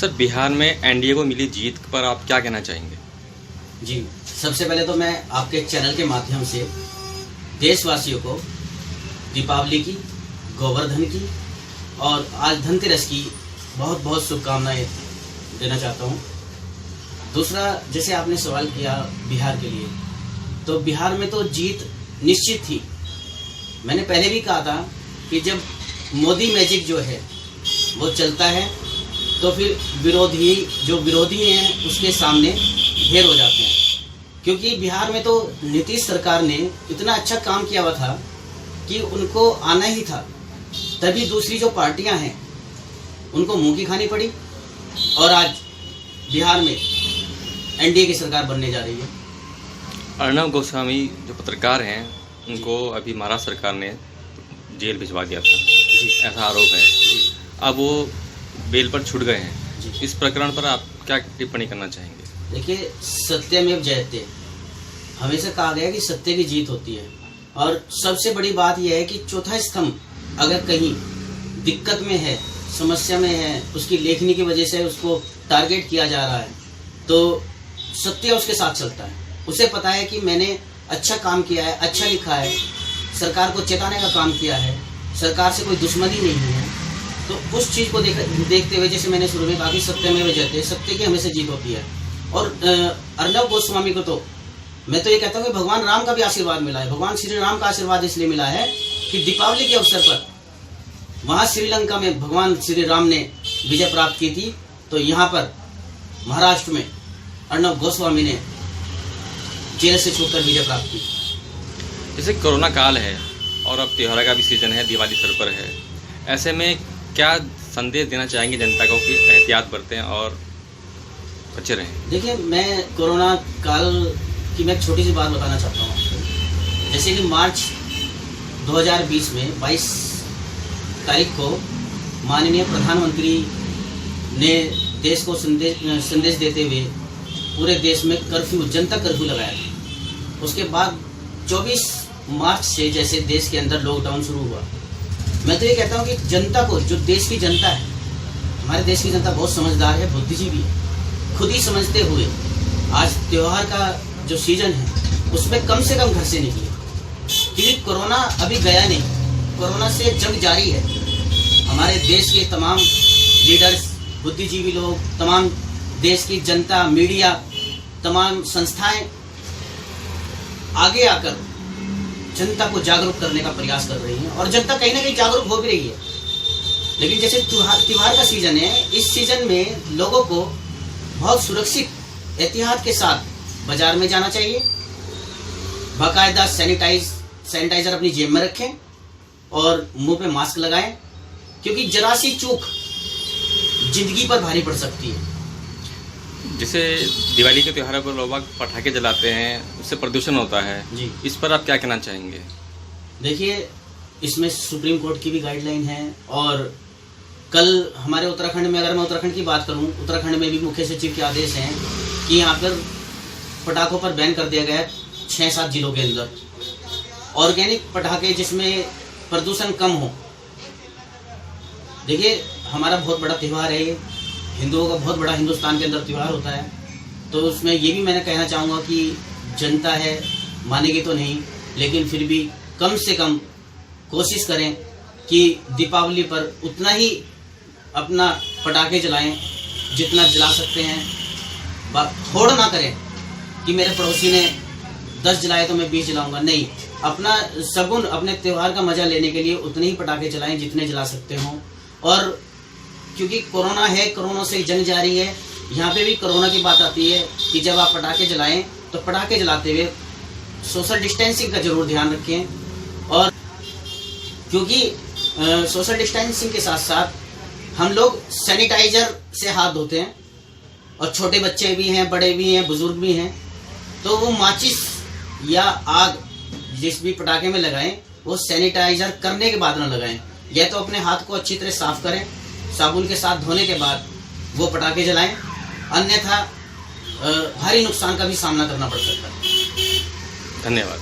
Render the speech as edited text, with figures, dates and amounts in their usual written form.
Sir, Bihar में NDA को मिली जीत पर आप क्या कहना चाहेंगे? जी, सबसे पहले तो मैं आपके चैनल के माध्यम से देशवासियों को दीपावली की, गोवर्धन की और आज धनतेरस की बहुत बहुत शुभकामनाएं देना चाहता हूं। दूसरा, जैसे आपने सवाल किया बिहार के लिए, तो बिहार में तो जीत निश्चित थी। मैंने पहले भी कहा था कि जब मोदी मैजिक जो है वो चलता है तो फिर विरोधी हैं उसके सामने ढेर हो जाते हैं, क्योंकि बिहार में तो नीतीश सरकार ने इतना अच्छा काम किया हुआ था कि उनको आना ही था। तभी दूसरी जो पार्टियां हैं उनको मुंह की खानी पड़ी और आज बिहार में एनडीए की सरकार बनने जा रही है। अर्नब गोस्वामी जो पत्रकार हैं उनको अभी महाराष्ट्र सरकार ने जेल भिजवा दिया था, ऐसा आरोप है। अब वो बेल पर छूट गए हैं। इस प्रकरण पर आप क्या टिप्पणी करना चाहेंगे? देखिए, सत्यमेव जयते, हमेशा कहा गया कि सत्य की जीत होती है। और सबसे बड़ी बात यह है कि चौथा स्तंभ अगर कहीं दिक्कत में है, समस्या में है, उसकी लेखनी की वजह से उसको टारगेट किया जा रहा है, तो सत्य उसके साथ चलता है। उसे पता है कि मैंने अच्छा काम किया है, अच्छा लिखा है, सरकार को चेताने का काम किया है, सरकार से कोई दुश्मनी नहीं है। तो उस चीज़ को देखते हुए, जैसे मैंने शुरू में कहा कि सत्यमेव जयते, सत्य की हमेशा जीत होती है। और अर्नब गोस्वामी को तो मैं तो ये कहता हूँ कि भगवान राम का भी आशीर्वाद मिला है। भगवान श्री राम का आशीर्वाद इसलिए मिला है कि दीपावली के अवसर पर वहाँ श्रीलंका में भगवान श्री राम ने विजय प्राप्त की थी, तो यहाँ पर महाराष्ट्र में अर्नब गोस्वामी ने जेल से छूटकर विजय प्राप्त की। जैसे कोरोना काल है और अब त्योहार का भी सीजन है, दिवाली सर पर है, ऐसे में क्या संदेश देना चाहेंगे जनता को कि एहतियात बरतें और बचे रहें? देखिए, मैं कोरोना काल की मैं एक छोटी सी बात बताना चाहता हूँ आपको। जैसे कि मार्च 2020 में 22 तारीख को माननीय प्रधानमंत्री ने देश को संदेश देते हुए पूरे देश में कर्फ्यू, जनता कर्फ्यू लगाया था। उसके बाद 24 मार्च से जैसे देश के अंदर लॉकडाउन शुरू हुआ। मैं तो ये कहता हूँ कि जनता को, जो देश की जनता है, हमारे देश की जनता बहुत समझदार है, बुद्धिजीवी है, खुद ही समझते हुए आज त्योहार का जो सीजन है उसमें कम से कम घर से निकले, क्योंकि कोरोना अभी गया नहीं, कोरोना से जंग जारी है। हमारे देश के तमाम लीडर्स, बुद्धिजीवी लोग, तमाम देश की जनता, मीडिया, तमाम संस्थाएं आगे आकर जनता को जागरूक करने का प्रयास कर रही हैं और जनता कहीं ना कहीं जागरूक हो भी रही है। लेकिन जैसे त्योहार का सीजन है, इस सीजन में लोगों को बहुत सुरक्षित एहतियात के साथ बाजार में जाना चाहिए। बाकायदा सैनिटाइजर अपनी जेब में रखें और मुंह पे मास्क लगाएं, क्योंकि जरा सी चूक जिंदगी पर भारी पड़ सकती है। जैसे दिवाली के त्योहारों पर लोग पटाखे जलाते हैं, उससे प्रदूषण होता है जी, इस पर आप क्या कहना चाहेंगे? देखिए, इसमें सुप्रीम कोर्ट की भी गाइडलाइन है और कल हमारे उत्तराखंड में, अगर मैं उत्तराखंड की बात करूं, उत्तराखंड में भी मुख्य सचिव के आदेश हैं कि यहाँ पर पटाखों पर बैन कर दिया गया है 6-7 जिलों के अंदर। ऑर्गेनिक पटाखे जिसमें प्रदूषण कम हो। देखिए, हमारा बहुत बड़ा त्यौहार है ये, हिंदुओं का बहुत बड़ा हिंदुस्तान के अंदर त्यौहार होता है, तो उसमें ये भी मैंने कहना चाहूँगा कि जनता है, मानेगी तो नहीं, लेकिन फिर भी कम से कम कोशिश करें कि दीपावली पर उतना ही अपना पटाखे जलाएं जितना जला सकते हैं। थोड़ा ना करें कि मेरे पड़ोसी ने 10 जलाए तो मैं 20 जलाऊंगा, नहीं। अपना सगुन, अपने त्यौहार का मजा लेने के लिए उतने ही पटाखे जलाएं जितने जला सकते हों। और क्योंकि कोरोना है, कोरोना से जंग जारी है, यहाँ पे भी कोरोना की बात आती है कि जब आप पटाखे जलाएं तो पटाखे जलाते हुए सोशल डिस्टेंसिंग का जरूर ध्यान रखें। और क्योंकि सोशल डिस्टेंसिंग के साथ साथ हम लोग सैनिटाइजर से हाथ धोते हैं, और छोटे बच्चे भी हैं, बड़े भी हैं, बुजुर्ग भी हैं, तो वो माचिस या आग जिस भी पटाखे में लगाएं वो सैनिटाइजर करने के बाद ना लगाएं। या तो अपने हाथ को अच्छी तरह साफ करें, साबुन के साथ धोने के बाद वो पटाखे जलाएं, अन्यथा भारी नुकसान का भी सामना करना पड़ सकता है। धन्यवाद।